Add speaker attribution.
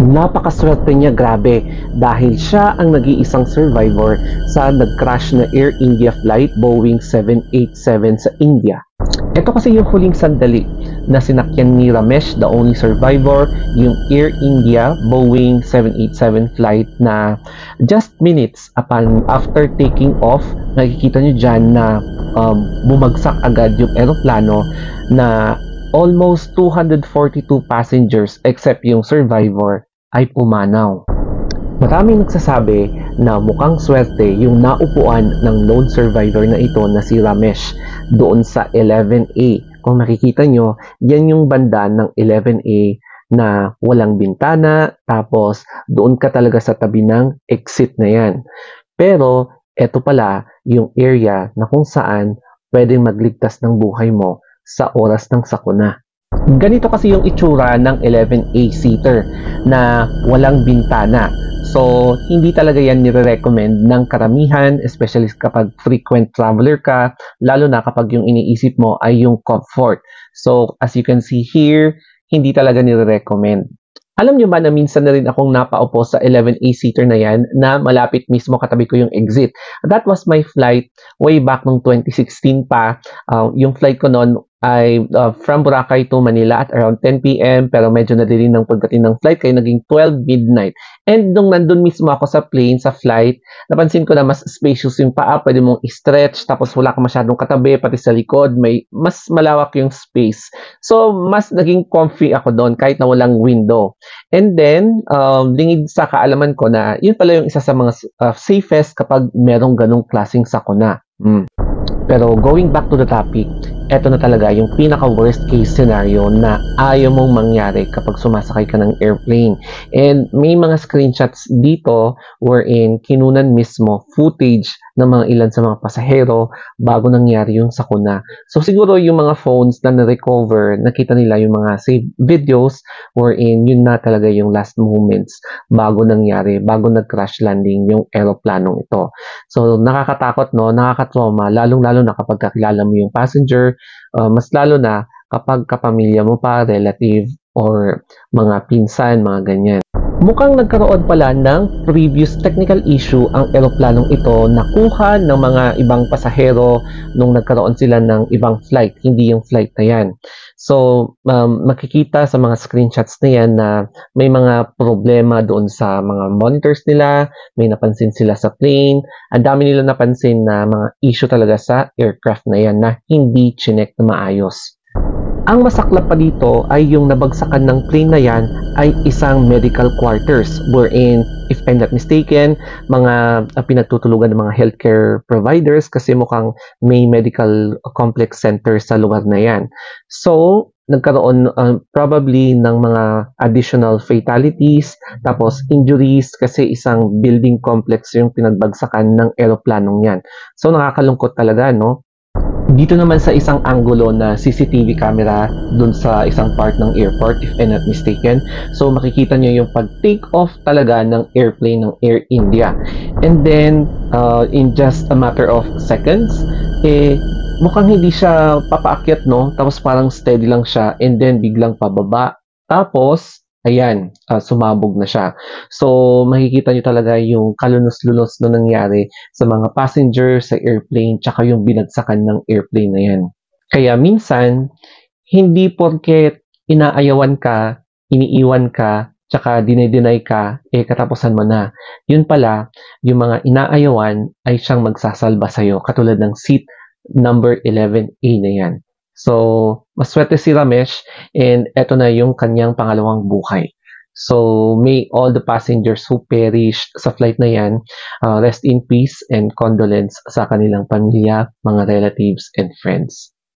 Speaker 1: Napakaswerte niya, grabe, dahil siya ang nag-iisang survivor sa nag-crash na Air India flight Boeing 787 sa India. Ito kasi yung huling sandali na sinakyan ni Ramesh, the only survivor, yung Air India Boeing 787 flight na just minutes after taking off, nakikita nyo dyan na bumagsak agad yung eroplano na almost 242 passengers except yung survivor ay pumanaw. Maraming nagsasabi na mukhang swerte yung naupuan ng lone survivor na ito na si Ramesh doon sa 11A. Kung makikita nyo, yan yung banda ng 11A na walang bintana, tapos doon ka talaga sa tabi ng exit na yan. Pero eto pala yung area na kung saan pwedeng magligtas ng buhay mo sa oras ng sakuna. Ganito kasi yung itsura ng 11A seater na walang bintana. So, hindi talaga yan nire-recommend ng karamihan, especially kapag frequent traveler ka, lalo na kapag yung iniisip mo ay yung comfort. So, as you can see here, hindi talaga nire-recommend. Alam nyo ba na minsan na rin akong napaupo sa 11A seater na yan na malapit mismo katabi ko yung exit. That was my flight way back noong 2016 pa. Yung flight ko noon ay from Boracay to Manila at around 10 p.m. pero medyo nadilim ng pagdating ng flight kaya naging 12 midnight. And nung nandun mismo ako sa plane, sa flight, napansin ko na mas spacious yung paa, pwede mong i-stretch, tapos wala ka masyadong katabi, pati sa likod, may mas malawak yung space. So, mas naging comfy ako doon kahit na walang window. And then, lingid sa kaalaman ko na yun pala yung isa sa mga safest kapag merong ganong klaseng sakuna. Pero going back to the topic, eto na talaga yung pinaka worst case scenario na ayaw mong mangyari kapag sumasakay ka ng airplane. And may mga screenshots dito wherein kinunan mismo footage ng mga ilan sa mga pasahero bago nangyari yung sakuna. So siguro yung mga phones na na-recover, nakita nila yung mga save videos wherein yun na talaga yung last moments bago nangyari, bago nag-crash landing yung aeroplanong ito. So nakakatakot, no? Nakakatrauma, lalong-lalo na kapag kakilala mo yung passenger, mas lalo na kapag kapamilya mo pa, relative, or mga pinsan, mga ganyan. Mukhang nagkaroon pala ng previous technical issue ang eroplanong ito na kuha ng mga ibang pasahero nung nagkaroon sila ng ibang flight, hindi yung flight na yan. So, makikita sa mga screenshots na yan na may mga problema doon sa mga monitors nila, may napansin sila sa plane, ang dami nila napansin na mga issue talaga sa aircraft na yan na hindi chinek na maayos. Ang masaklap pa dito ay yung nabagsakan ng plane na yan ay isang medical quarters wherein, if I'm not mistaken, mga pinagtutulugan ng mga healthcare providers kasi mukhang may medical complex center sa lugar na yan. So, nagkaroon probably ng mga additional fatalities, tapos injuries kasi isang building complex yung pinagbagsakan ng eroplanong yan. So, nakakalungkot talaga, no? Dito naman sa isang anggulo na CCTV camera dun sa isang part ng airport, if I'm not mistaken. So, makikita nyo yung pag-take off talaga ng airplane ng Air India. And then, in just a matter of seconds, mukhang hindi siya papaakyat, no? Tapos parang steady lang siya and then biglang pababa. Tapos, ayan, sumabog na siya. So, makikita nyo talaga yung kalunos-lunos na nangyari sa mga passenger sa airplane tsaka yung binagsakan ng airplane na yan. Kaya minsan, hindi porket inaayawan ka, iniiwan ka, tsaka dinay-deny ka, katapusan mo na. Yun pala, yung mga inaayawan ay siyang magsasalba sa'yo, katulad ng seat number 11A na yan. So, maswerte si Ramesh and eto na yung kanyang pangalawang buhay. So, may all the passengers who perished sa flight na yan, rest in peace and condolence sa kanilang pamilya, mga relatives and friends.